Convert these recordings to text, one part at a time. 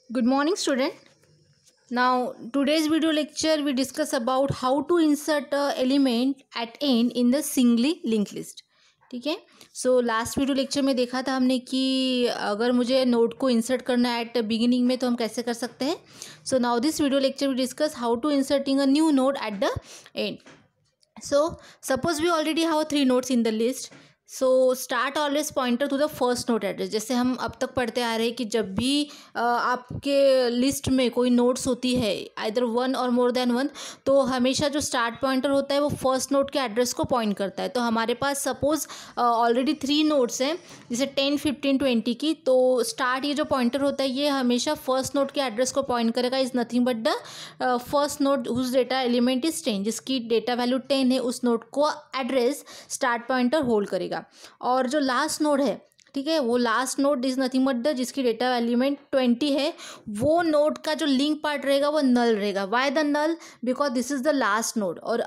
Good morning, student. Now, today's video lecture we discuss about how to insert a element at end in the singly linked list. ठीक है. So last video lecture में देखा था हमने कि अगर मुझे नोड को इंसर्ट करना है एट बिगिनिंग में तो हम कैसे कर सकते हैं. So now this video lecture we discuss how to inserting a new node at the end. So suppose we already have 3 nodes in the list. So start always pointer to the first node address. जैसे हम अब तक पढ़ते आ रहे हैं कि जब भी आपके लिस्ट में कोई नोड्स होती है आइदर वन और मोर देन वन, तो हमेशा जो स्टार्ट पॉइंटर होता है वो फर्स्ट नोड के एड्रेस को पॉइंट करता है. तो हमारे पास सपोज ऑलरेडी 3 नोड्स हैं जैसे 10, 15, 20 की. तो स्टार्ट ये जो पॉइंटर होता है ये हमेशा फर्स्ट नोड के एड्रेस को पॉइंट करेगा. Is nothing but the first node whose data element is 10, जिसकी डेटा वैल्यू 10 है, उस नोड को एड्रेस स्टार्ट पॉइंटर होल्ड करेगा. और जो लास्ट नोड है, ठीक है, वो last node is nothing but the जिसकी डेटा एलिमेंट 20 है, वो नोड का जो लिंक पार्ट रहेगा वो नल रहेगा. Why the null? Because this is the last node. और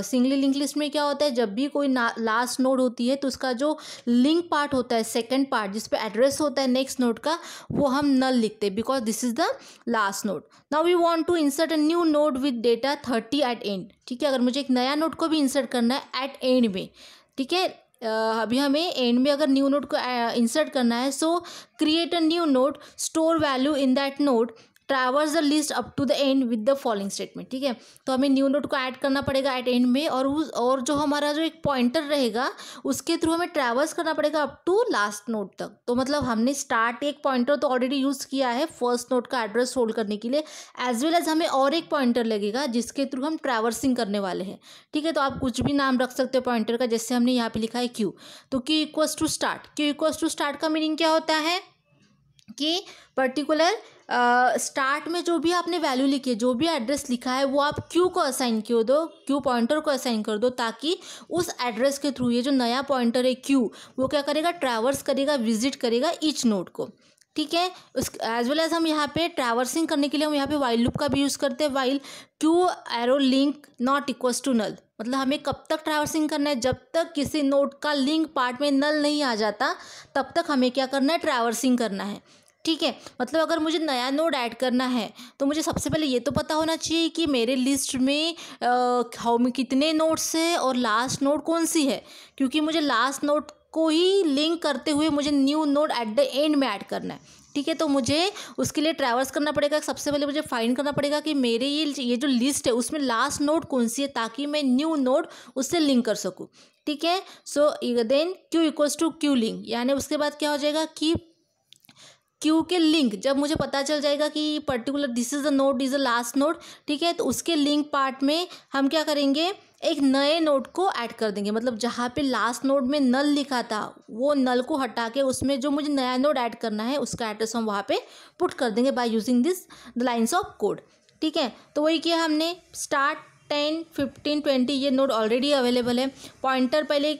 सिंगली लिंक लिस्ट में क्या होता है, जब भी कोई लास्ट नोड होती है तो उसका जो लिंक पार्ट होता है, सेकेंड पार्ट जिस पे एड्रेस होता है नेक्स्ट नोड का, वो हम नल लिखते हैं because this is the last node. Now we want to insert a new node with data 30 at end. ठीक है, अगर मुझे एक नया नोड को भी इंसर्ट करना है एट एंड में, ठीक है, अभी हमें एंड में अगर न्यू नोड को इंसर्ट करना है, so create a new node, store value in that node, traverse the list up to the end with the following statement. ठीक है, तो हमें न्यू नोड को ऐड करना पड़ेगा एट एंड में, और जो हमारा जो एक पॉइंटर रहेगा उसके थ्रू हमें ट्रैवर्स करना पड़ेगा अप टू लास्ट नोड तक. तो मतलब हमने स्टार्ट एक पॉइंटर तो ऑलरेडी यूज़ किया है फर्स्ट नोड का एड्रेस होल्ड करने के लिए, एज वेल एज हमें और एक पॉइंटर लगेगा जिसके थ्रू हम ट्रैवर्सिंग करने वाले हैं. ठीक है, तो आप कुछ भी नाम रख सकते हो पॉइंटर का, जैसे हमने यहाँ पे लिखा है क्यू. तो Q equals to start. Q equals to start का मीनिंग क्या होता है कि पर्टिकुलर स्टार्ट में जो भी आपने वैल्यू लिखी है, जो भी एड्रेस लिखा है, वो आप क्यू को असाइन कर दो, क्यू पॉइंटर को असाइन कर दो, ताकि उस एड्रेस के थ्रू ये जो नया पॉइंटर है क्यू, वो क्या करेगा, ट्रैवर्स करेगा, विजिट करेगा ईच नोड को. ठीक है, उस एज वेल एज हम यहाँ पे ट्रैवर्सिंग करने के लिए हम यहाँ पे वाइल लूप का भी यूज़ करते हैं. While Q arrow link not equals to null. मतलब हमें कब तक ट्रैवर्सिंग करना है, जब तक किसी नोड का लिंक पार्ट में नल नहीं आ जाता तब तक हमें क्या करना है, ट्रैवर्सिंग करना है. ठीक है, मतलब अगर मुझे नया नोड ऐड करना है तो मुझे सबसे पहले ये तो पता होना चाहिए कि मेरे लिस्ट में कितने नोड्स है और लास्ट नोड कौन सी है, क्योंकि मुझे लास्ट नोड को ही लिंक करते हुए मुझे new node at the and में ऐड करना है. ठीक है, तो मुझे उसके लिए ट्रैवर्स करना पड़ेगा. सबसे पहले मुझे फाइंड करना पड़ेगा कि मेरे ये जो लिस्ट है उसमें लास्ट नोड कौन सी है, ताकि मैं न्यू नोड उससे लिंक कर सकूँ. ठीक है, so then Q equals to Q link, यानी उसके बाद क्या हो जाएगा कि क्यू के लिंक, जब मुझे पता चल जाएगा कि particular this is the node, is the last node, ठीक है, तो उसके लिंक पार्ट में हम क्या करेंगे, एक नए नोड को ऐड कर देंगे. मतलब जहाँ पे लास्ट नोड में नल लिखा था वो नल को हटा के उसमें जो मुझे नया नोड ऐड करना है उसका एड्रेस हम वहाँ पे पुट कर देंगे by using this the lines of code. ठीक है, तो वही किया हमने. स्टार्ट 10, 15, 20 ये नोड ऑलरेडी अवेलेबल है. पॉइंटर पहले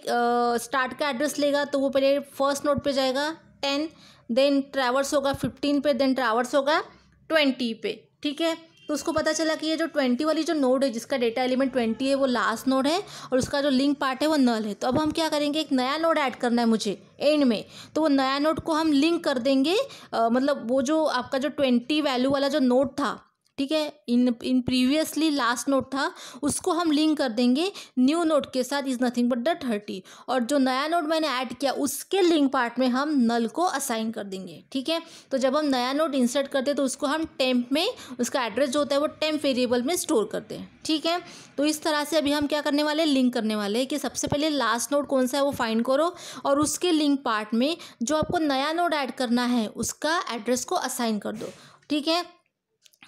स्टार्ट का एड्रेस लेगा तो वो पहले फर्स्ट नोड पे जाएगा 10, देन ट्रैवर्स होगा 15 पे, देन ट्रैवर्स होगा 20 पे. ठीक है, तो उसको पता चला कि ये जो 20 वाली जो नोड है जिसका डेटा एलिमेंट 20 है वो लास्ट नोड है और उसका जो लिंक पार्ट है वो नल है. तो अब हम क्या करेंगे, एक नया नोड ऐड करना है मुझे एंड में, तो वो नया नोड को हम लिंक कर देंगे. मतलब वो जो आपका जो 20 वैल्यू वाला जो नोड था, ठीक है, इन प्रीवियसली लास्ट नोड था, उसको हम लिंक कर देंगे न्यू नोड के साथ, इज़ नथिंग बट द 30. और जो नया नोड मैंने ऐड किया उसके लिंक पार्ट में हम नल को असाइन कर देंगे. ठीक है, तो जब हम नया नोड इंसर्ट करते हैं तो उसको हम टेम्प में, उसका एड्रेस जो होता है वो टेम्प वेरिएबल में स्टोर करते हैं. ठीक है, तो इस तरह से अभी हम क्या करने वाले हैं, लिंक करने वाले हैं कि सबसे पहले लास्ट नोड कौन सा है वो फाइंड करो और उसके लिंक पार्ट में जो आपको नया नोड ऐड करना है उसका एड्रेस को असाइन कर दो. ठीक है,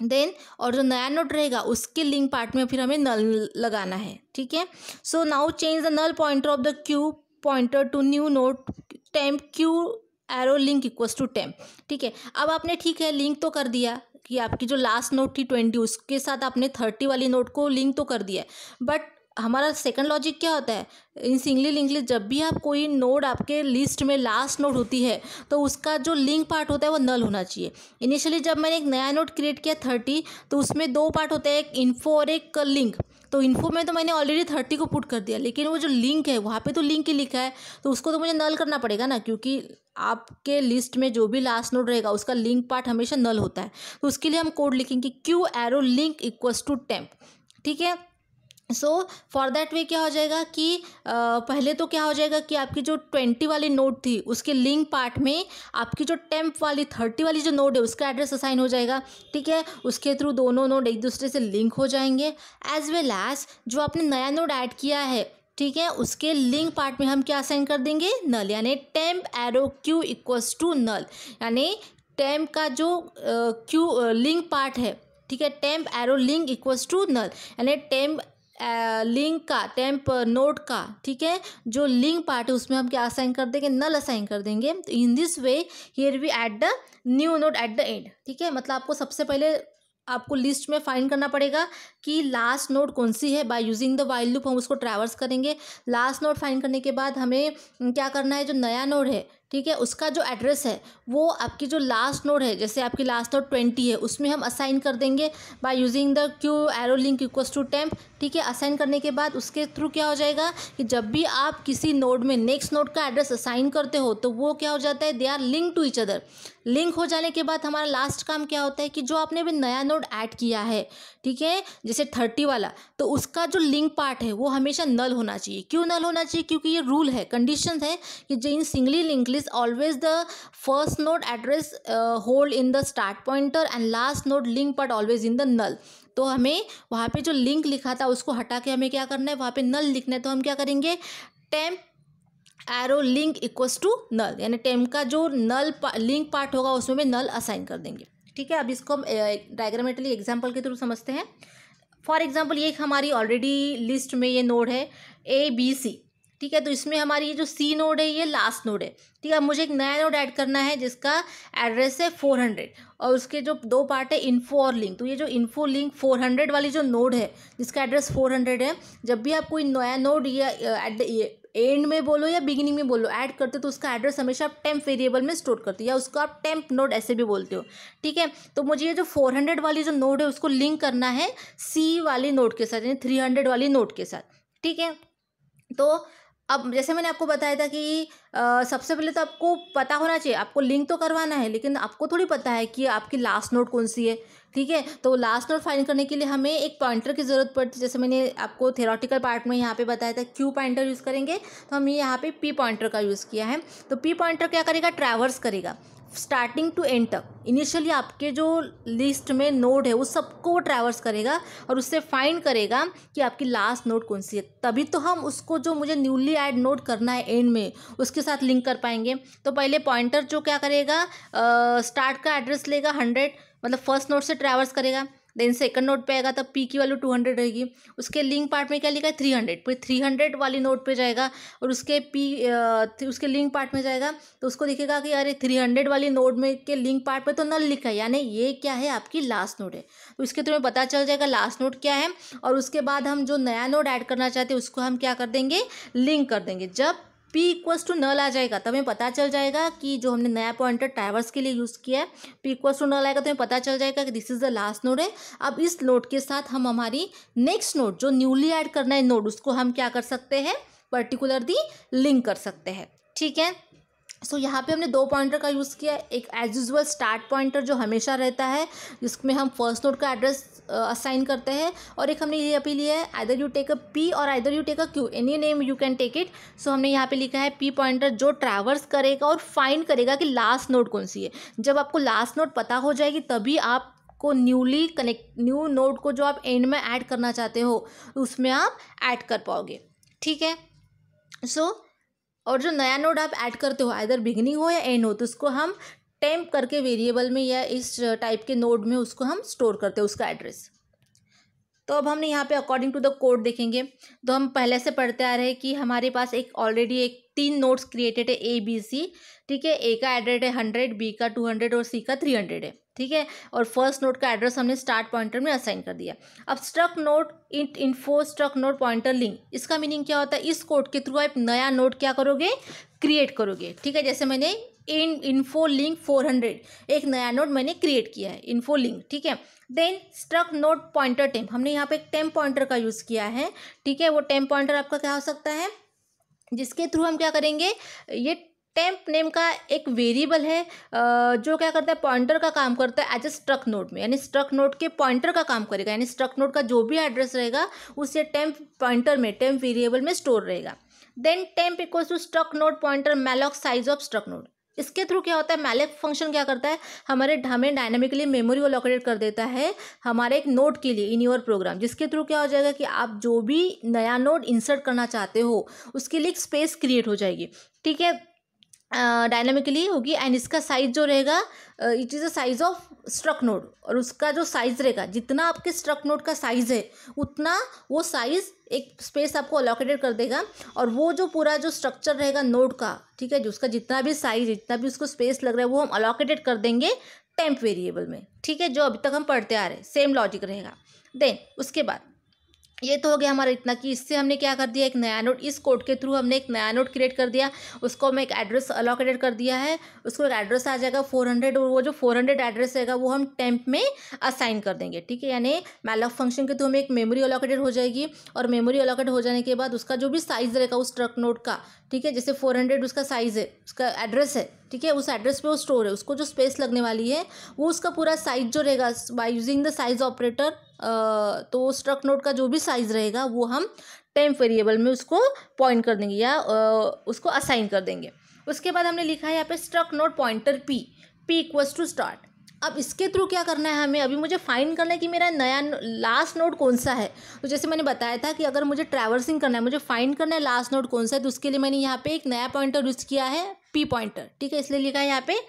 देन और जो नया नोड रहेगा उसके लिंक पार्ट में फिर हमें नल लगाना है. ठीक है, so now change the null pointer of the Q pointer to new node temp Q arrow link equals to temp. ठीक है, अब आपने, ठीक है, लिंक तो कर दिया कि आपकी जो लास्ट नोड थी 20 उसके साथ आपने 30 वाली नोड को लिंक तो कर दिया है, बट हमारा सेकंड लॉजिक क्या होता है इन सिंगली लिंक लिस्ट, जब भी आप कोई नोड आपके लिस्ट में लास्ट नोड होती है तो उसका जो लिंक पार्ट होता है वो नल होना चाहिए। इनिशियली जब मैंने एक नया नोड क्रिएट किया 30, तो उसमें 2 पार्ट होते हैं, एक इन्फो और एक लिंक। तो इन्फो में तो मैंने ऑलरेडी 30 को पुट कर दिया, लेकिन वो जो लिंक है वहाँ पे तो लिंक ही लिखा है, तो उसको तो मुझे नल करना पड़ेगा ना, क्योंकि आपके लिस्ट में जो भी लास्ट नोड रहेगा उसका लिंक पार्ट हमेशा नल होता है। तो उसके लिए हम कोड लिखेंगे Q arrow link equals to temp. ठीक है, सो फॉर दैट वे क्या हो जाएगा कि पहले तो क्या हो जाएगा कि आपकी जो 20 वाली नोड थी उसके लिंक पार्ट में आपकी जो टेम्प वाली 30 वाली जो नोड है उसका एड्रेस असाइन हो जाएगा। ठीक है, उसके थ्रू दोनों नोड एक दूसरे से लिंक हो जाएंगे, एज वेल एज जो आपने नया नोड ऐड किया है, ठीक है, उसके लिंक पार्ट में हम क्या असाइन कर देंगे, नल, यानी temp arrow Q equals to null, यानी टेम्प का जो क्यू लिंक पार्ट है, ठीक है, temp arrow link equals to null, यानी टेम्प लिंक का, टेम्प नोड का, ठीक है, जो लिंक पार्ट है उसमें हम क्या असाइन कर देंगे, नल असाइन कर देंगे। तो in this way here we add the new node at the end. ठीक है, मतलब आपको सबसे पहले आपको लिस्ट में फाइंड करना पड़ेगा कि लास्ट नोड कौन सी है। Bye using the while loop हम उसको ट्रैवर्स करेंगे। लास्ट नोड फाइंड करने के बाद हमें क्या करना है, जो नया नोड है, ठीक है, उसका जो एड्रेस है वो आपकी जो लास्ट नोड है, जैसे आपकी लास्ट नोड 20 है, उसमें हम असाइन कर देंगे by using the Q arrow link equals to temp. ठीक है, असाइन करने के बाद उसके थ्रू क्या हो जाएगा कि जब भी आप किसी नोड में नेक्स्ट नोड का एड्रेस असाइन करते हो तो वो क्या हो जाता है, they are link to each other. Link हो जाने के बाद हमारा लास्ट काम क्या होता है कि जो आपने अभी नया नोड ऐड किया है, ठीक है, जैसे 30 वाला, तो उसका जो लिंक पार्ट है वो हमेशा नल होना चाहिए। क्यों नल होना चाहिए, क्योंकि ये रूल है, कंडीशन है कि जो in singly link list always the first node address hold in the start pointer and last node link part always in the null. तो हमें वहाँ पे जो लिंक लिखा था उसको हटा के हमें क्या करना है, वहाँ पे नल लिखना है। तो हम क्या करेंगे, temp arrow link equals to null, यानी टेम्प का जो नल लिंक पार्ट होगा उसमें भी नल असाइन कर देंगे। ठीक है, अब इसको हम डायग्रामेटिकली एग्जाम्पल के थ्रू समझते हैं। फॉर एग्जाम्पल ये हमारी ऑलरेडी लिस्ट में ये नोड है ABC। ठीक है, तो इसमें हमारी ये जो C नोड है ये लास्ट नोड है। ठीक है, अब मुझे एक नया नोड ऐड करना है जिसका एड्रेस है 400 और उसके जो 2 पार्ट है इन्फो और लिंक। तो ये जो इन्फो लिंक 400 वाली जो नोड है जिसका एड्रेस 400 है, जब भी आप कोई नया नोड या एट द एंड में बोलो या बिगिनिंग में बोलो ऐड करते हो तो उसका एड्रेस हमेशा आप टेम्प वेरिएबल में स्टोर करते हो या उसको आप टेम्प नोड ऐसे भी बोलते हो। ठीक है, तो मुझे ये जो 400 वाली जो नोड है उसको लिंक करना है C वाली नोड के साथ, यानी 300 वाली नोड के साथ। ठीक है, तो अब जैसे मैंने आपको बताया था कि सबसे पहले तो आपको पता होना चाहिए, आपको लिंक तो करवाना है लेकिन आपको थोड़ी पता है कि आपकी लास्ट नोड कौन सी है। ठीक है, तो लास्ट नोड फाइंड करने के लिए हमें एक पॉइंटर की ज़रूरत पड़ती है। जैसे मैंने आपको थ्योरेटिकल पार्ट में यहाँ पे बताया था क्यू पॉइंटर यूज़ करेंगे, तो हमने यहाँ पे P पॉइंटर का यूज़ किया है। तो P पॉइंटर क्या करेगा, ट्रैवर्स करेगा स्टार्टिंग टू एंड तक। इनिशियली आपके जो लिस्ट में नोड है उस सबको वो ट्रैवर्स करेगा और उससे फाइंड करेगा कि आपकी लास्ट नोड कौन सी है, तभी तो हम उसको जो मुझे न्यूली ऐड नोड करना है एंड में उसके साथ लिंक कर पाएंगे। तो पहले पॉइंटर जो क्या करेगा, स्टार्ट का एड्रेस लेगा 100, मतलब फर्स्ट नोड से ट्रैवर्स करेगा। देन सेकंड नोड पे आएगा तब P की वैल्यू 200 रहेगी। उसके लिंक पार्ट में क्या लिखा है 300, फिर 300 वाली नोड पे जाएगा और उसके उसके लिंक पार्ट में जाएगा तो उसको दिखेगा कि अरे 300 वाली नोड में के लिंक पार्ट पे तो नल लिखा है, यानी ये क्या है, आपकी लास्ट नोड है। तो इसके तुम्हें पता चल जाएगा लास्ट नोड क्या है। और उसके बाद हम जो नया नोड ऐड करना चाहते हैं उसको हम क्या कर देंगे, लिंक कर देंगे। जब P इक्वल्स टू नल आ जाएगा तब हमें पता चल जाएगा कि जो हमने नया पॉइंटर ट्रैवर्स के लिए यूज़ किया है, P इक्वल्स टू नल आएगा तो हमें पता चल जाएगा कि this is the last node है। अब इस नोड के साथ हम हमारी नेक्स्ट नोड जो न्यूली ऐड करना है नोड उसको हम क्या कर सकते हैं, पर्टिकुलरली लिंक कर सकते हैं। ठीक है, सो यहाँ पे हमने 2 पॉइंटर का यूज़ किया। एक एज यूजुअल स्टार्ट पॉइंटर जो हमेशा रहता है जिसमें हम फर्स्ट नोड का एड्रेस असाइन करते हैं, और एक हमने ये अभी लिया है either you take a P और either you take a Q, any name you can take it. So हमने यहाँ पे लिखा है P पॉइंटर जो ट्रैवर्स करेगा और फाइंड करेगा कि लास्ट नोड कौन सी है। जब आपको लास्ट नोड पता हो जाएगी तभी आप को न्यू नोड को जो आप एंड में ऐड करना चाहते हो उसमें आप ऐड कर पाओगे। ठीक है, सो और जो नया नोड आप ऐड करते हो आइदर बिगिनिंग हो या एंड हो तो उसको हम टेम्प करके वेरिएबल में या इस टाइप के नोड में उसको हम स्टोर करते हैं उसका एड्रेस। तो अब हमने यहाँ पे अकॉर्डिंग टू द कोड देखेंगे। तो हम पहले से पढ़ते आ रहे हैं कि हमारे पास एक ऑलरेडी एक 3 नोड्स क्रिएटेड है ABC। ठीक है, A का एड्रेस है 100, B का 200 और C का 300 है। ठीक है, और फर्स्ट नोड का एड्रेस हमने स्टार्ट पॉइंटर में असाइन कर दिया। अब struct node info struct node pointer link, इसका मीनिंग क्या होता है, इस कोड के थ्रू आप नया नोड क्या करोगे, क्रिएट करोगे। ठीक है, जैसे मैंने इन्फो लिंक 400 एक नया नोड मैंने क्रिएट किया है, इन्फो लिंक। ठीक है, then struct node pointer temp, हमने यहाँ पे एक टेम्प पॉइंटर का यूज़ किया है। ठीक है, वो टेम्प पॉइंटर आपका क्या हो सकता है, जिसके थ्रू हम क्या करेंगे, ये टेम्प नेम का एक वेरिएबल है जो क्या करता है, पॉइंटर का काम करता है एज ए स्ट्रक्ट नोड में, यानी स्ट्रक्ट नोड के पॉइंटर का काम करेगा, यानी स्ट्रक्ट नोड का जो भी एड्रेस रहेगा उसे टेम्प पॉइंटर में, टेम्प वेरिएबल में स्टोर रहेगा। Then temp equals to struct node pointer malloc size of struct node, इसके थ्रू क्या होता है, मैलॉक फंक्शन क्या करता है, हमें डायनामिकली मेमोरी को लोकेट कर देता है हमारे एक नोड के लिए इन योर प्रोग्राम, जिसके थ्रू क्या हो जाएगा कि आप जो भी नया नोड इंसर्ट करना चाहते हो उसके लिए एक स्पेस क्रिएट हो जाएगी। ठीक है, डायनामिकली होगी, एंड इसका साइज जो रहेगा it is a size of struct node, और उसका जो साइज रहेगा, जितना आपके स्ट्रक्ट नोड का साइज है उतना वो साइज एक स्पेस आपको अलोकेटेड कर देगा, और वो जो पूरा जो स्ट्रक्चर रहेगा नोड का, ठीक है, जो उसका जितना भी साइज, जितना भी उसको स्पेस लग रहा है वो हम अलोकेटेड कर देंगे टेम्प वेरिएबल में। ठीक है, जो अभी तक हम पढ़ते आ रहे हैं, सेम लॉजिक रहेगा। देन उसके बाद ये तो हो गया हमारा इतना कि इससे हमने क्या कर दिया, एक नया नोड, इस कोड के थ्रू हमने एक नया नोड क्रिएट कर दिया, उसको हमें एक एड्रेस अलोकेटेड कर दिया है, उसको एक एड्रेस आ जाएगा 400, और वो जो 400 एड्रेस रहेगा वो हम टेम्प में असाइन कर देंगे। ठीक है, यानी मैलॉक फंक्शन के थ्रू हमें एक मेमोरी अलोकेटेड हो जाएगी, और मेमोरी अलोकेट हो जाने के बाद उसका जो भी साइज रहेगा उस स्ट्रक्ट नोड का, ठीक है, जैसे 400 उसका साइज है, उसका एड्रेस है, ठीक है, उस एड्रेस पे वो स्टोर है, उसको जो स्पेस लगने वाली है वो उसका पूरा साइज जो रहेगा bye using the size operator, तो स्ट्रक्ट नोड का जो भी साइज रहेगा वो हम टेम्प वेरिएबल में उसको पॉइंट कर देंगे या उसको असाइन कर देंगे। उसके बाद हमने लिखा है यहाँ पे struct node pointer P equals to start. अब इसके थ्रू क्या करना है हमें, अभी मुझे फाइंड करना है कि मेरा नया लास्ट नोड कौन सा है। तो जैसे मैंने बताया था कि अगर मुझे ट्रैवर्सिंग करना है, मुझे फाइंड करना है लास्ट नोड कौन सा है, तो उसके लिए मैंने यहाँ पे एक नया पॉइंटर यूज किया है, पी पॉइंटर। ठीक है, इसलिए लिखा है यहाँ पे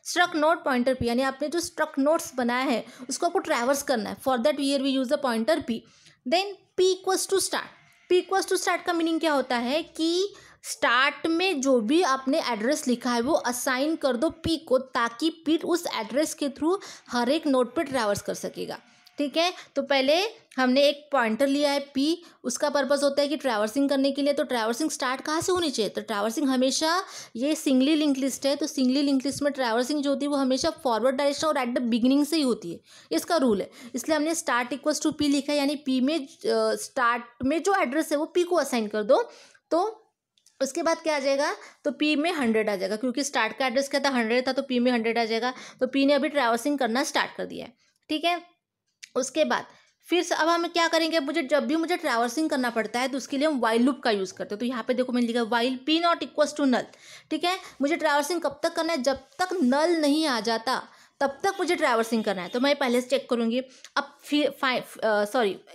स्ट्रक्ट नोड पॉइंटर पी, यानी आपने जो स्ट्रक्ट नोड्स बनाया है उसको आपको ट्रैवर्स करना है। For that here we use the pointer P. Then P equals to start. P equals to start का मीनिंग क्या होता है कि स्टार्ट में जो भी आपने एड्रेस लिखा है वो असाइन कर दो पी को, ताकि पी उस एड्रेस के थ्रू हर एक नोड पे ट्रैवर्स कर सकेगा। ठीक है, तो पहले हमने एक पॉइंटर लिया है पी, उसका पर्पस होता है कि ट्रैवर्सिंग करने के लिए। तो ट्रैवर्सिंग स्टार्ट कहाँ से होनी चाहिए, तो ट्रैवर्सिंग हमेशा, ये सिंगली लिंक लिस्ट है, तो सिंगली लिंक लिस्ट में ट्रैवर्सिंग जो होती है वो हमेशा फॉरवर्ड डायरेक्शन और एट द बिगिनिंग से ही होती है, इसका रूल है। इसलिए हमने स्टार्ट इक्वल्स टू पी लिखा है, यानी पी में स्टार्ट में जो एड्रेस है वो पी को असाइन कर दो। तो उसके बाद क्या आ जाएगा, तो पी में 100 आ जाएगा, क्योंकि स्टार्ट का एड्रेस क्या था 100 था, तो पी में 100 आ जाएगा। तो पी ने अभी ट्रैवर्सिंग करना स्टार्ट कर दिया है। ठीक है, उसके बाद फिर से अब हम क्या करेंगे, जब भी मुझे ट्रैवर्सिंग करना पड़ता है तो उसके लिए हम वाइल लूप का यूज़ करते हैं। तो यहाँ पे देखो मैंने लिखा while P not equals to null. ठीक है, मुझे ट्रैवर्सिंग कब तक करना है, जब तक नल नहीं आ जाता तब तक मुझे ट्रैवर्सिंग करना है। तो मैं पहले से चेक करूँगी। अब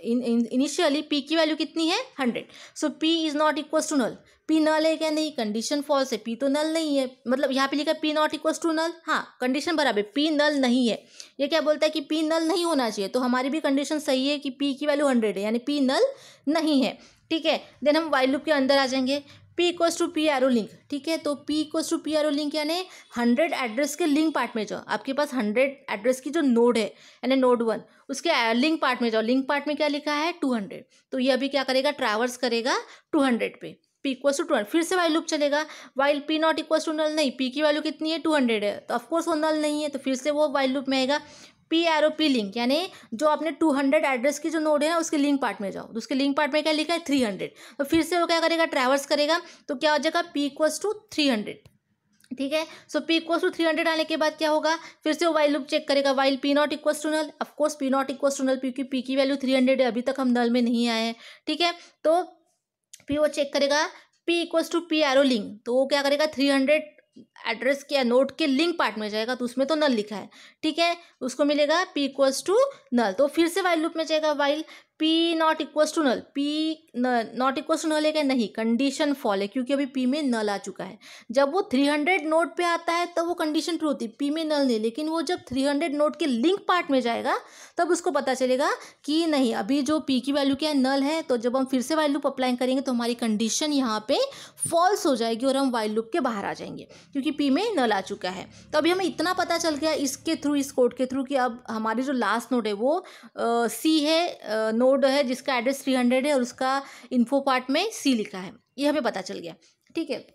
इनिशियली पी की वैल्यू कितनी है 100, so P is not equals to null. P null है क्या, नहीं, कंडीशन फॉल्स है, पी तो नल नहीं है, मतलब यहाँ पे लिखा है P not equals to null, हाँ कंडीशन बराबर, पी नल नहीं है। ये क्या बोलता है कि पी नल नहीं होना चाहिए, तो हमारी भी कंडीशन सही है कि पी की वैल्यू 100 है, यानी पी नल नहीं है। ठीक है, देन हम वाइल लूप के अंदर आ जाएंगे, P equals to P arrow link. ठीक है, तो P equals to P arrow link यानी 100 एड्रेस के लिंक पार्ट में जाओ, आपके पास 100 एड्रेस की जो नोड है यानी नोड 1, उसके लिंक पार्ट में जाओ। लिंक पार्ट में क्या लिखा है 200, तो ये अभी क्या करेगा, ट्रैवर्स करेगा 200 पे, पी इक्वल्स टू 200। फिर से वाइल लूप चलेगा, while P not equals to null, नहीं, पी की वैल्यू कितनी है 200 है, तो ऑफकोर्स वो नल नहीं है, तो फिर से वो वाइल लूप में आएगा पी एरो पी लिंक, यानी जो आपने 200 एड्रेस की जो नोड है ना उसके लिंक पार्ट में जाओ, तो उसके लिंक पार्ट में क्या लिखा है 300, तो फिर से वो क्या करेगा, ट्रैवर्स करेगा, तो क्या हो जाएगा पी इक्वल्स टू 300। ठीक है, सो पी इक्वल्स टू 300 आने के बाद क्या होगा, फिर से वो वाइल लूप चेक करेगा, while P not equals to null, of course P not equals to null, क्योंकि पी की वैल्यू 300 है, अभी तक हम नल में नहीं आए हैं। ठीक है, तो फिर वो चेक करेगा P equals to P arrow link, तो वो क्या करेगा 300 एड्रेस के नोड के लिंक पार्ट में जाएगा, तो उसमें तो नल लिखा है। ठीक है, उसको मिलेगा पी इक्वल्स टू नल, तो फिर से वाइल लूप में जाएगा, while P not equals to null, P not equals to null है क्या? नहीं, कंडीशन फॉल है क्योंकि अभी पी में नल आ चुका है। जब वो 300 नोड पे आता है तब वो कंडीशन ट्रू होती है, पी में नल नहीं, लेकिन वो जब 300 नोड के लिंक पार्ट में जाएगा तब उसको पता चलेगा कि नहीं, अभी जो पी की वैल्यू क्या है? नल है। तो जब हम फिर से वाइल लूप अप्लाई करेंगे तो हमारी कंडीशन यहाँ पे फॉल्स हो जाएगी और हम वाइल लूप के बाहर आ जाएंगे क्योंकि पी में नल आ चुका है। तो अभी हमें इतना पता चल गया इसके थ्रू, इस कोड के थ्रू, कि अब हमारी जो लास्ट नोड है वो सी है, नोड है जिसका एड्रेस 300 है और उसका इन्फो पार्ट में सी लिखा है, ये हमें पता चल गया। ठीक है,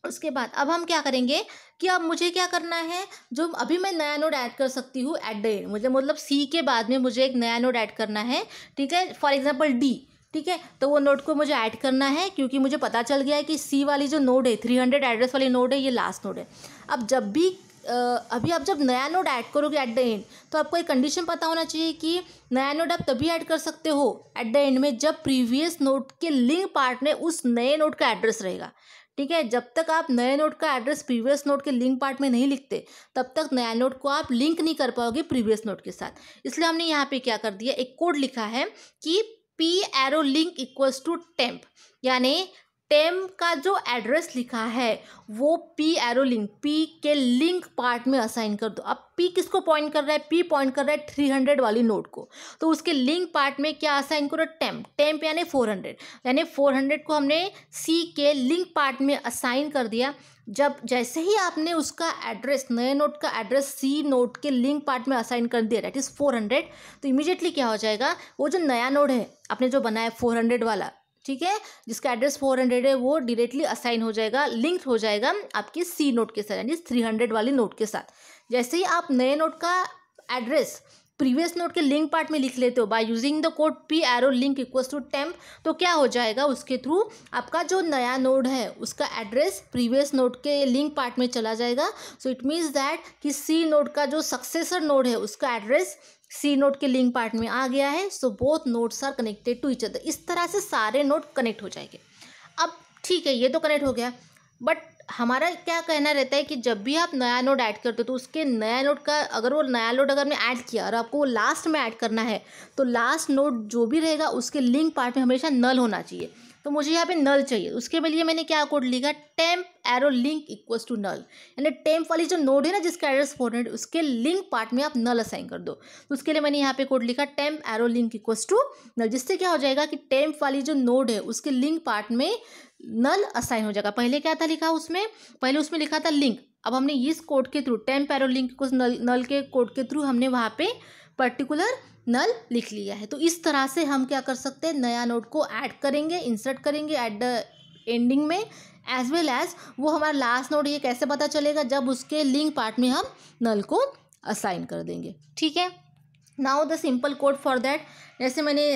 उसके बाद अब हम क्या करेंगे कि अब मुझे क्या करना है, जो अभी मैं नया नोड ऐड कर सकती हूँ एट द एंड, मुझे मतलब सी के बाद में मुझे एक नया नोड ऐड करना है। ठीक है, फॉर एग्जांपल डी। ठीक है, तो वो नोड को मुझे ऐड करना है क्योंकि मुझे पता चल गया है कि सी वाली जो नोड है 300 एड्रेस वाली नोड है, ये लास्ट नोड है। अब जब भी अभी आप जब नया नोड ऐड करोगे एट द एंड, तो आपको एक कंडीशन पता होना चाहिए कि नया नोड आप तभी ऐड कर सकते हो एट द एंड में जब प्रीवियस नोड के लिंक पार्ट में उस नए नोड का एड्रेस रहेगा। ठीक है, जब तक आप नए नोड का एड्रेस प्रीवियस नोड के लिंक पार्ट में नहीं लिखते तब तक नया नोड को आप लिंक नहीं कर पाओगे प्रीवियस नोड के साथ। इसलिए हमने यहाँ पे क्या कर दिया, एक कोड लिखा है कि P arrow link equals to temp, यानी टेम्प का जो एड्रेस लिखा है वो पी एरो लिंक, पी के लिंक पार्ट में असाइन कर दो। अब पी किसको पॉइंट कर रहा है? पी पॉइंट कर रहा है 300 वाली नोड को, तो उसके लिंक पार्ट में क्या असाइन करो? टेम्प। टेम्प यानी 400, यानी 400 को हमने सी के लिंक पार्ट में असाइन कर दिया। जब जैसे ही आपने उसका एड्रेस, नए नोड का एड्रेस सी नोड के लिंक पार्ट में असाइन कर दिया, दैट इज़ 400, तो इमीडिएटली क्या हो जाएगा, वो जो नया नोड है आपने जो बनाया 400 वाला, ठीक है, जिसका एड्रेस 400 है, वो डायरेक्टली असाइन हो जाएगा, लिंक हो जाएगा आपकी सी नोड के साथ, यानी 300 वाली नोड के साथ। जैसे ही आप नए नोड का एड्रेस प्रीवियस नोड के लिंक पार्ट में लिख लेते हो by using the code P arrow link equals to temp, तो क्या हो जाएगा, उसके थ्रू आपका जो नया नोड है उसका एड्रेस प्रीवियस नोड के लिंक पार्ट में चला जाएगा। सो इट मीन्स दैट कि सी नोड का जो सक्सेसर नोड है उसका एड्रेस सी नोड के लिंक पार्ट में आ गया है। So both nodes are connected to each other. इस तरह से सारे नोड कनेक्ट हो जाएंगे। अब ठीक है, ये तो कनेक्ट हो गया, बट हमारा क्या कहना रहता है कि जब भी आप नया नोड ऐड करते हो तो उसके नया नोड का, अगर वो नया नोड अगर मैं ऐड किया और आपको वो लास्ट में ऐड करना है, तो लास्ट नोड जो भी रहेगा उसके लिंक पार्ट में हमेशा नल होना चाहिए। तो मुझे यहाँ पे नल चाहिए, उसके लिए मैंने क्या कोड लिखा, temp arrow link equals to null, यानी टेम्प वाली जो नोड है ना जिसका एड्रेस 400, उसके लिंक पार्ट में आप नल असाइन कर दो। तो उसके लिए मैंने यहाँ पे कोड लिखा temp arrow link equals to null, जिससे क्या हो जाएगा कि टेम्प वाली जो नोड है उसके लिंक पार्ट में नल असाइन हो जाएगा। पहले क्या था लिखा उसमें, पहले उसमें लिखा था लिंक, अब हमने इस कोड के थ्रू टेम्प एरो लिंक को नल के कोड के थ्रू हमने वहाँ पे पर्टिकुलर नल लिख लिया है। तो इस तरह से हम क्या कर सकते हैं, नया नोड को ऐड करेंगे, इंसर्ट करेंगे एट द एंडिंग में, एज वेल एज वो हमारा लास्ट नोड, ये कैसे पता चलेगा, जब उसके लिंक पार्ट में हम नल को असाइन कर देंगे। ठीक है, now the simple code for that, जैसे मैंने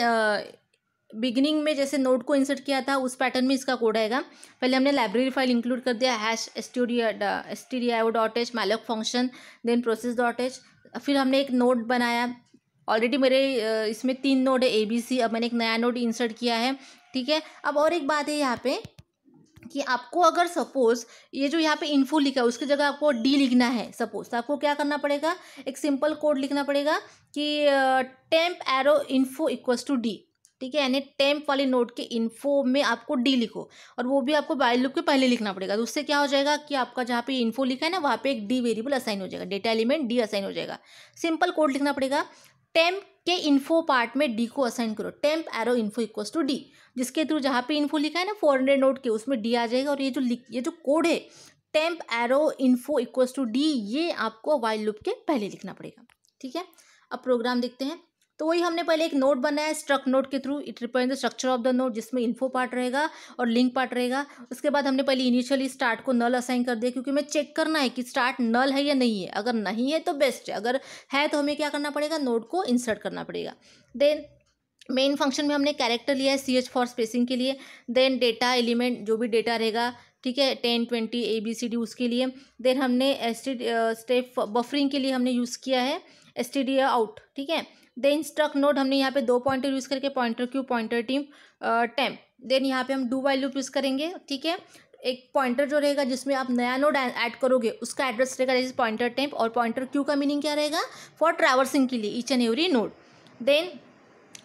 बिगिनिंग में जैसे नोड को इंसर्ट किया था उस पैटर्न में इसका कोड आएगा। पहले हमने लाइब्रेरी फाइल इंक्लूड कर दिया, stdio.h malloc function, then process.h, फिर हमने एक नोड बनाया। ऑलरेडी मेरे इसमें 3 नोड है ABC, अब मैंने एक नया नोड इंसर्ट किया है। ठीक है, अब और एक बात है यहाँ पे कि आपको अगर सपोज ये जो यहाँ पे इन्फो लिखा है उसकी जगह आपको डी लिखना है सपोज, तो आपको क्या करना पड़ेगा, एक सिंपल कोड लिखना पड़ेगा कि temp arrow info equals to D. ठीक है, यानी टेम्प वाले नोड के इन्फो में आपको डी लिखो, और वो भी आपको वाइल लूप के पहले लिखना पड़ेगा। तो उससे क्या हो जाएगा कि आपका जहाँ पे इन्फो लिखा है ना वहाँ पे एक डी वेरिएबल असाइन हो जाएगा, डेटा एलिमेंट डी असाइन हो जाएगा। सिंपल कोड लिखना पड़ेगा, टेम्प के इन्फो पार्ट में डी को असाइन करो, temp arrow info equals to D, जिसके थ्रू जहाँ पे इन्फो लिखा है ना 400 नोड के उसमें डी आ जाएगा। और ये जो कोड है temp arrow info equals to D, ये आपको वाइल लूप के पहले लिखना पड़ेगा। ठीक है, अब प्रोग्राम देखते हैं। तो वही हमने पहले एक नोड बनाया स्ट्रक्ट नोड के through, it represent the structure of the node, जिसमें इन्फो पार्ट रहेगा और लिंक पार्ट रहेगा। उसके बाद हमने पहले इनिशियली स्टार्ट को नल असाइन कर दिया, क्योंकि हमें चेक करना है कि स्टार्ट नल है या नहीं है। अगर नहीं है तो बेस्ट है, अगर है तो हमें क्या करना पड़ेगा, नोड को इंसर्ट करना पड़ेगा। देन मेन फंक्शन में हमने कैरेक्टर लिया है CH फॉर स्पेसिंग के लिए। देन डेटा एलिमेंट जो भी डेटा रहेगा, ठीक है, 10 20 ABCD उसके लिए। देन हमने स्टेप बफरिंग के लिए हमने यूज़ किया है std आउट। ठीक है, देन स्ट्रक्ट नोड हमने यहाँ पे 2 पॉइंटर यूज़ करके, pointer Q pointer team temp. Then यहाँ पे हम डू वाइल लूप यूज़ करेंगे। ठीक है, एक पॉइंटर जो रहेगा जिसमें आप नया नोड ऐड करोगे उसका एड्रेस रहेगा जैसे पॉइंटर टेम्प, और पॉइंटर क्यू का मीनिंग क्या रहेगा, फॉर ट्रैवर्सिंग के लिए each and every node. Then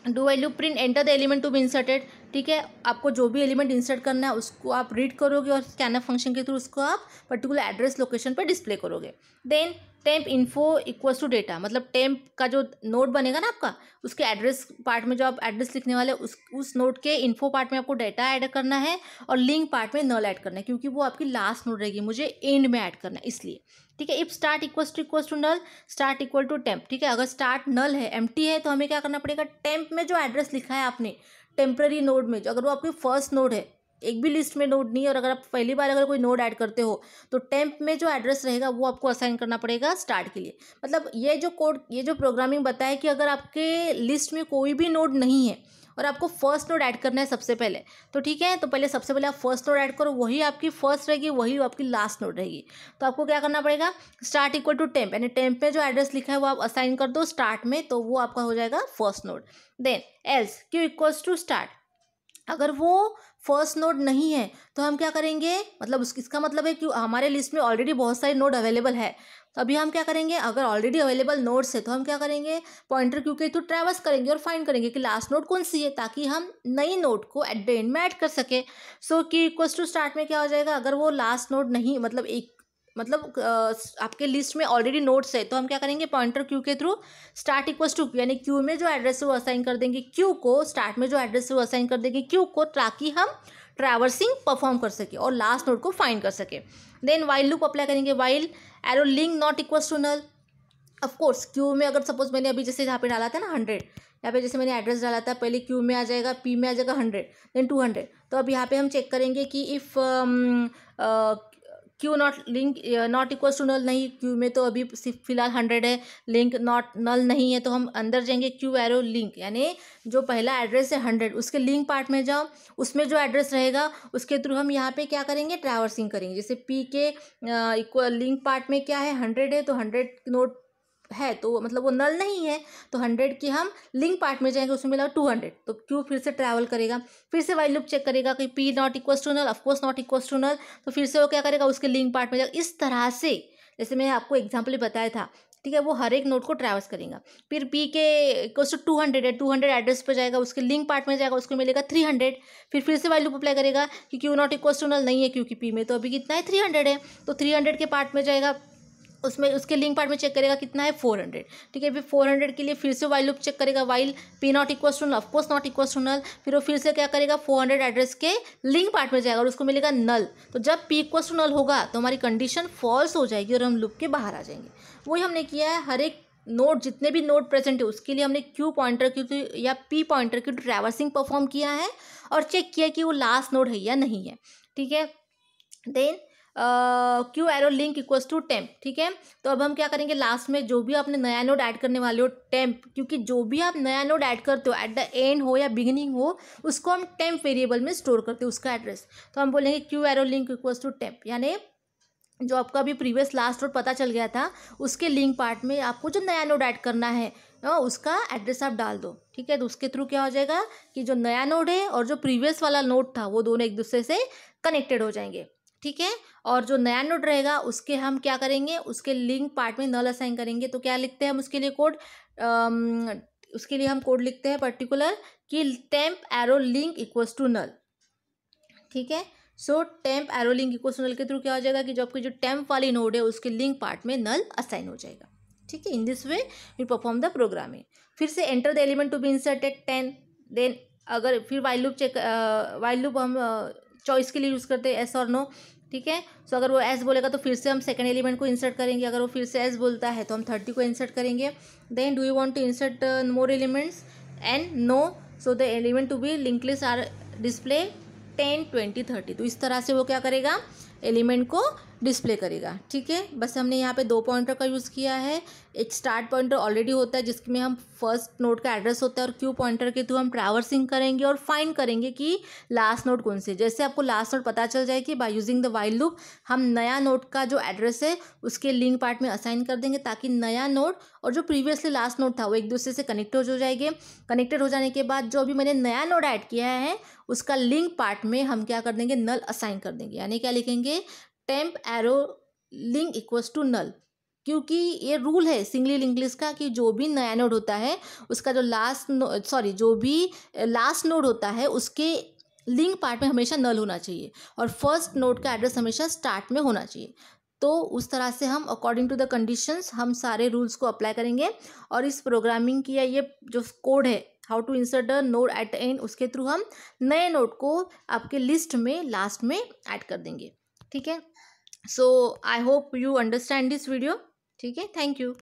do while loop print enter the element to be inserted. ठीक है, आपको जो भी एलिमेंट इंसर्ट करना है उसको आप रीड करोगे और स्कैनर फंक्शन के थ्रू उसको आप पर्टिकुलर एड्रेस लोकेशन पर डिस्प्ले करोगे। Then temp info equals to data, मतलब टेम्प का जो नोड बनेगा ना आपका, उसके एड्रेस पार्ट में जो आप एड्रेस लिखने वाले उस नोड के इन्फो पार्ट में आपको डेटा ऐड करना है और लिंक पार्ट में नल ऐड करना है, क्योंकि वो आपकी लास्ट नोड रहेगी, मुझे एंड में ऐड करना है इसलिए। ठीक है, if start equals to null, start equal to temp. ठीक है, अगर स्टार्ट नल है, एम्प्टी है, तो हमें क्या करना पड़ेगा, टेम्प में जो एड्रेस लिखा है आपने टेम्पररी नोड में, जो अगर वो आपकी फर्स्ट नोड है, एक भी लिस्ट में नोड नहीं है, और अगर आप पहली बार अगर कोई नोड ऐड करते हो तो टेम्प में जो एड्रेस रहेगा वो आपको असाइन करना पड़ेगा स्टार्ट के लिए। मतलब ये जो कोड, ये जो प्रोग्रामिंग बताया कि अगर आपके लिस्ट में कोई भी नोड नहीं है और आपको फर्स्ट नोड ऐड करना है सबसे पहले, तो ठीक है, तो पहले सबसे पहले आप फर्स्ट नोड ऐड करो, वही आपकी फर्स्ट रहेगी, वही आपकी लास्ट नोड रहेगी। तो आपको क्या करना पड़ेगा, स्टार्ट इक्वल टू टेम्प, यानी टेम्प में जो एड्रेस लिखा है वो आप असाइन कर दो स्टार्ट में, तो वो आपका हो जाएगा first node. Then else Q equals to start, अगर वो फर्स्ट नोड नहीं है तो हम क्या करेंगे, मतलब इसका मतलब है कि हमारे लिस्ट में ऑलरेडी बहुत सारे नोड अवेलेबल है, तो अभी हम क्या करेंगे, अगर ऑलरेडी अवेलेबल नोड्स है तो हम क्या करेंगे, पॉइंटर क्यू के थ्रू ट्रैवर्स करेंगे और फाइंड करेंगे कि लास्ट नोड कौन सी है, ताकि हम नई नोड को एट द एंड में ऐड कर सके। सो क्यू इक्वल्स टू स्टार्ट में क्या हो जाएगा, अगर वो लास्ट नोड नहीं, मतलब आपके लिस्ट में ऑलरेडी नोड्स है, तो हम क्या करेंगे, पॉइंटर क्यू के through start equals to Q, यानी क्यू में जो एड्रेस है वो असाइन कर देंगे क्यू को, स्टार्ट में जो एड्रेस है वो असाइन कर देंगे क्यू को, ताकि हम ट्रैवर्सिंग परफॉर्म कर सके और लास्ट नोड को फाइंड कर सके। देन वाइल लूप अप्लाई करेंगे, while arrow link not equals to null. Of course Q में अगर सपोज मैंने अभी जैसे यहाँ पे डाला था ना 100, यहाँ पे जैसे मैंने एड्रेस डाला था, पहले क्यू में आ जाएगा, पी में आ जाएगा 100, देन 200, तो अब यहाँ पे हम चेक करेंगे कि if Q not link not equals to null, नहीं क्यू में तो अभी सिर्फ फिलहाल 100 है, लिंक नॉट नल नहीं है, तो हम अंदर जाएंगे क्यू एरो लिंक, यानी जो पहला एड्रेस है 100 उसके लिंक पार्ट में जाओ, उसमें जो एड्रेस रहेगा उसके थ्रू हम यहाँ पे क्या करेंगे, ट्रैवर्सिंग करेंगे। जैसे पी के इक्वल लिंक पार्ट में क्या है, 100 है, तो 100 नोड है, तो मतलब वो नल नहीं है, तो 100 की हम लिंक पार्ट में जाएंगे, उसमें मिला 200, तो क्यू फिर से ट्रैवल करेगा, फिर से वाइल लूप चेक करेगा कि P not equals to null, of course not equals to null, तो फिर से वो क्या करेगा, उसके लिंक पार्ट में जाएगा। इस तरह से जैसे मैंने आपको एग्जाम्पल बताया था, ठीक है, वो हर एक नोड को ट्रैवर्स करेगा। फिर पी के इक्वल्स टू 200 है, 200 एड्रेस पर जाएगा, उसके लिंक पार्ट में जाएगा, उसको मिलेगा 300, फिर से वाइल लूप अप्लाई करेगा कि Q not equals to null नहीं है, क्योंकि पी में तो अभी कितना है, 300 है, तो 300 के पार्ट में जाएगा, उसमें उसके लिंक पार्ट में चेक करेगा कितना है, 400। ठीक है, फिर 400 के लिए फिर से वाइल लूप चेक करेगा, while P not equals to null, of course not equals to null, फिर वो फिर से क्या करेगा, 400 एड्रेस के लिंक पार्ट में जाएगा और उसको मिलेगा नल। तो जब पी इक्वल्स टू नल होगा तो हमारी कंडीशन फॉल्स हो जाएगी और हम लूप के बाहर आ जाएंगे। वही हमने किया है, हर एक नोड, जितने भी नोड प्रेजेंट है उसके लिए हमने क्यू पॉइंटर की या पी पॉइंटर की ट्रैवर्सिंग परफॉर्म किया है और चेक किया कि वो लास्ट नोड है या नहीं है। ठीक है, then Q arrow link equals to temp. ठीक है, तो अब हम क्या करेंगे, लास्ट में जो भी आपने नया नोड ऐड करने वाले हो टेम्प, क्योंकि जो भी आप नया नोड ऐड करते हो एट द एंड हो या बिगिनिंग हो, उसको हम टेम्प वेरिएबल में स्टोर करते हैं उसका एड्रेस, तो हम बोलेंगे Q arrow link equals to temp, यानी जो आपका अभी प्रीवियस लास्ट नोड पता चल गया था उसके लिंक पार्ट में आपको जो नया नोड ऐड करना है उसका एड्रेस आप डाल दो। ठीक है, तो उसके थ्रू क्या हो जाएगा कि जो नया नोड है और जो प्रीवियस वाला नोड था वो दोनों एक दूसरे से कनेक्टेड हो जाएंगे। ठीक है, और जो नया नोड रहेगा उसके हम क्या करेंगे, उसके लिंक पार्ट में नल असाइन करेंगे। तो क्या लिखते हैं हम उसके लिए कोड, उसके लिए हम कोड लिखते हैं पर्टिकुलर कि temp arrow link equals to null. ठीक है, so temp arrow link equals to null के थ्रू क्या हो जाएगा कि जो आपकी जो टेम्प वाली नोड है उसके लिंक पार्ट में नल असाइन हो जाएगा। ठीक है, in this way we perform the programming. फिर से enter the element to be inserted 10, then अगर फिर while loop check, while loop हम चॉइस के लिए यूज़ करते हैं एस और नो। ठीक है, सो अगर वो एस बोलेगा तो फिर से हम सेकंड एलिमेंट को इंसर्ट करेंगे, अगर वो फिर से एस बोलता है तो हम 30 को इंसर्ट करेंगे। Then do you want to insert more elements, and no, so the element to be link list are display 10, 20, 30। तो इस तरह से वो क्या करेगा, एलिमेंट को डिस्प्ले करेगा। ठीक है, बस हमने यहाँ पे 2 पॉइंटर का यूज़ किया है। एक स्टार्ट पॉइंटर ऑलरेडी होता है जिसमें हम फर्स्ट नोड का एड्रेस होता है, और क्यू पॉइंटर के थ्रू हम ट्रैवर्सिंग करेंगे और फाइंड करेंगे कि लास्ट नोड कौन सी। जैसे आपको लास्ट नोड पता चल जाए कि bye using the while loop हम नया नोड का जो एड्रेस है उसके लिंक पार्ट में असाइन कर देंगे, ताकि नया नोड और जो प्रीवियसली लास्ट नोड था वो एक दूसरे से कनेक्ट हो जाएंगे। कनेक्टेड हो जाने के बाद जो अभी मैंने नया नोड ऐड किया है उसका लिंक पार्ट में हम क्या कर देंगे, नल असाइन कर देंगे। यानी क्या लिखेंगे, temp arrow link equals to null. क्योंकि ये रूल है सिंगली लिंक लिस्ट का कि जो भी नया नोड होता है उसका जो जो भी लास्ट नोड होता है उसके लिंक पार्ट में हमेशा नल होना चाहिए और फर्स्ट नोड का एड्रेस हमेशा स्टार्ट में होना चाहिए। तो उस तरह से हम अकॉर्डिंग टू द कंडीशंस हम सारे रूल्स को अप्लाई करेंगे और इस प्रोग्रामिंग की या ये जो कोड है how to insert a node at end उसके थ्रू हम नए नोड को आपके लिस्ट में लास्ट में ऐड कर देंगे। ठीक है, so I hope you understand this video. ठीक है, थैंक यू।